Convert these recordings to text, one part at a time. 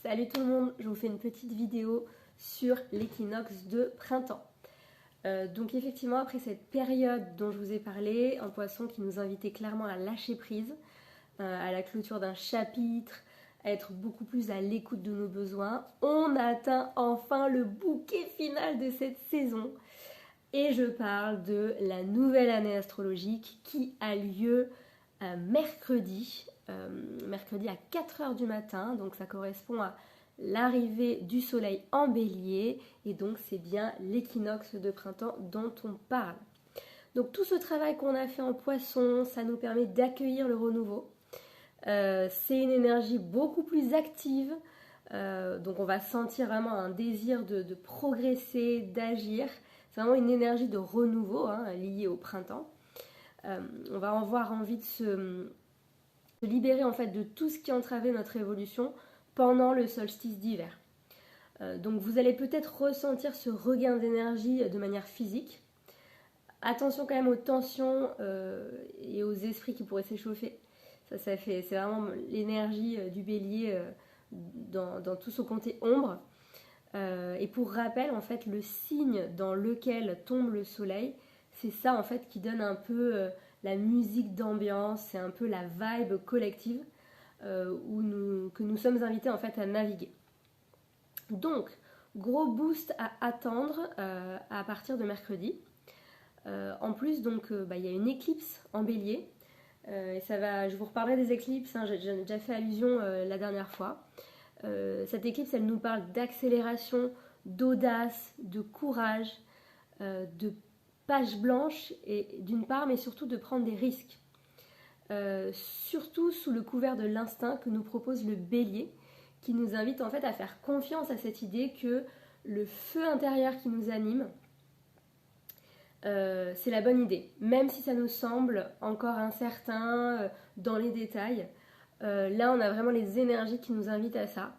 Salut tout le monde, je vous fais une petite vidéo sur l'équinoxe de printemps. Donc effectivement, après cette période dont je vous ai parlé, un poisson qui nous invitait clairement à lâcher prise, à la clôture d'un chapitre, à être beaucoup plus à l'écoute de nos besoins, on atteint enfin le bouquet final de cette saison. Et je parle de la nouvelle année astrologique qui a lieu mercredi à 4h du matin, donc ça correspond à l'arrivée du soleil en bélier, et donc c'est bien l'équinoxe de printemps dont on parle. Donc tout ce travail qu'on a fait en poisson, ça nous permet d'accueillir le renouveau. C'est une énergie beaucoup plus active, donc on va sentir vraiment un désir de progresser, d'agir. C'est vraiment une énergie de renouveau liée au printemps. On va avoir envie de se libérer en fait de tout ce qui entravait notre évolution pendant le solstice d'hiver. Donc vous allez peut-être ressentir ce regain d'énergie de manière physique. Attention quand même aux tensions et aux esprits qui pourraient s'échauffer. C'est vraiment l'énergie du bélier dans tout son côté ombre. Et pour rappel, en fait, le signe dans lequel tombe le soleil, c'est ça en fait qui donne un peu la musique d'ambiance, c'est un peu la vibe collective que nous sommes invités en fait à naviguer. Donc, gros boost à attendre à partir de mercredi. En plus, donc, y a une éclipse en bélier. Et je vous reparlerai des éclipses, j'en ai déjà fait allusion la dernière fois. Cette éclipse, elle nous parle d'accélération, d'audace, de courage, de page blanche, et d'une part, mais surtout de prendre des risques. Surtout sous le couvert de l'instinct que nous propose le bélier, qui nous invite en fait à faire confiance à cette idée que le feu intérieur qui nous anime, c'est la bonne idée. Même si ça nous semble encore incertain dans les détails, là on a vraiment les énergies qui nous invitent à ça.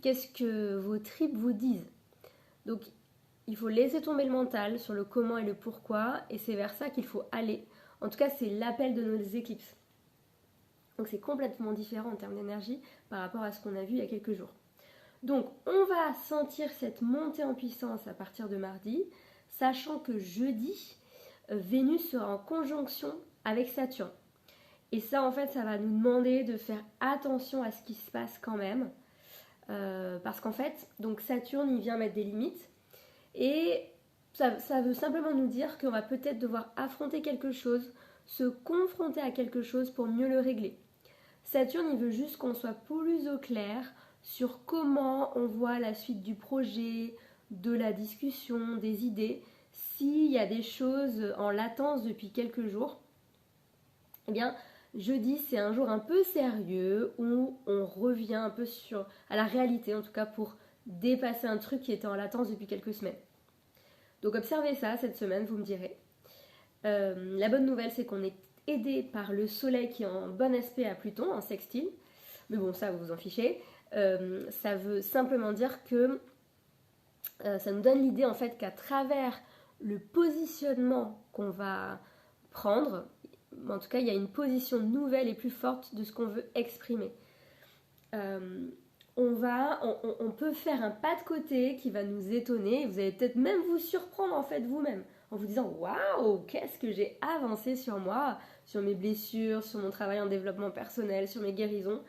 Qu'est-ce que vos tripes vous disent? Donc il faut laisser tomber le mental sur le comment et le pourquoi, et c'est vers ça qu'il faut aller. En tout cas, c'est l'appel de nos éclipses. Donc c'est complètement différent en termes d'énergie par rapport à ce qu'on a vu il y a quelques jours. Donc on va sentir cette montée en puissance à partir de mardi, sachant que jeudi, Vénus sera en conjonction avec Saturne. Et ça, en fait, ça va nous demander de faire attention à ce qui se passe quand même. Parce qu'en fait, donc Saturne, il vient mettre des limites. Et ça veut simplement nous dire qu'on va peut-être devoir affronter quelque chose, se confronter à quelque chose pour mieux le régler. Saturne, il veut juste qu'on soit plus au clair sur comment on voit la suite du projet, de la discussion, des idées. S'il y a des choses en latence depuis quelques jours, eh bien, jeudi, c'est un jour un peu sérieux où on revient un peu à la réalité, en tout cas pour dépasser un truc qui était en latence depuis quelques semaines. Donc observez ça cette semaine, vous me direz. La bonne nouvelle, c'est qu'on est aidé par le soleil qui est en bon aspect à Pluton, en sextile. Mais bon, ça, vous vous en fichez. Ça veut simplement dire que ça nous donne l'idée en fait qu'à travers le positionnement qu'on va prendre, en tout cas, il y a une position nouvelle et plus forte de ce qu'on veut exprimer. On peut faire un pas de côté qui va nous étonner. Vous allez peut-être même vous surprendre en fait vous-même en vous disant waouh, qu'est-ce que j'ai avancé sur moi, sur mes blessures, sur mon travail en développement personnel, sur mes guérisons.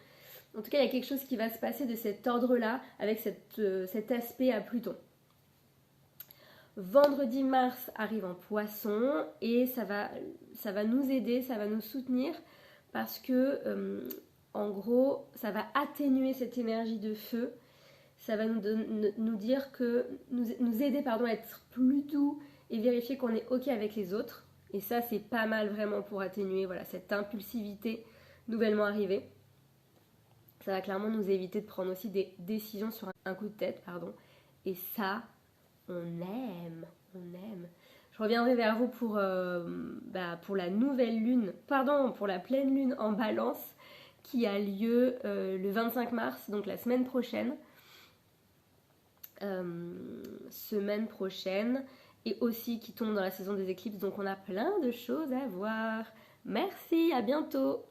En tout cas, il y a quelque chose qui va se passer de cet ordre-là avec cet aspect à Pluton. Vendredi, Mars arrive en Poisson et ça va nous aider, ça va nous soutenir parce que en gros, ça va atténuer cette énergie de feu. Ça va nous dire que nous aider à être plus doux et vérifier qu'on est OK avec les autres. Et ça, c'est pas mal vraiment pour atténuer cette impulsivité nouvellement arrivée. Ça va clairement nous éviter de prendre aussi des décisions sur un coup de tête, Et ça, on aime. Je reviendrai vers vous pour la nouvelle lune, pour la pleine lune en Balance qui a lieu le 25 mars, donc la semaine prochaine. Et aussi qui tombe dans la saison des éclipses, donc on a plein de choses à voir. Merci, à bientôt.